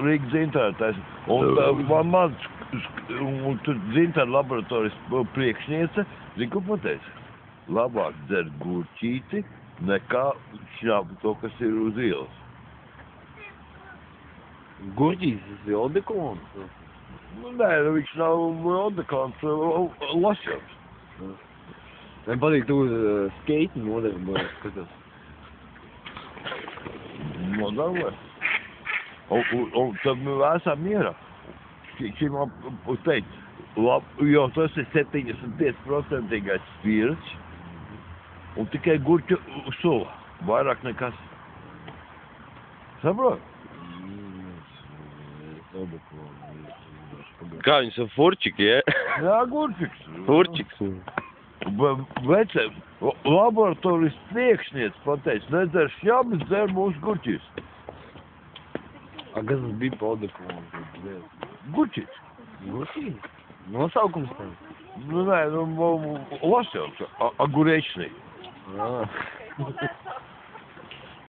Rīgas dzintārtais. Un man maz, un tur dzintāra laboratorijas priekšniece, zini, ko pateica? Labāk dzert gurķīti, nekā šņāpu to, kas ir uz ielas. Gurķis, tas ir odekolons? Nē, viņš nav odekolons, lasjons. Man patīk, tu uz skeitu nodarbojas, kas tas? Nodarbojas. Un tad mēs esam mierā. Šī man teica, jo tas ir 75% spirts, un tikai gurķu sula, vairāk nekas. Saprot? Kā viņas ir furčiki, ja? Jā, gurķiks. Furčiks. Vecēm, laboratorijas priekšniec pateica, nedzer šņabis, dzer mūsu gurķis. A, kas tas bija pa odekolons? Gurķis. Gurķis? Nosaukums tam? Nu, nē, lasjons, agurečnī. Jā.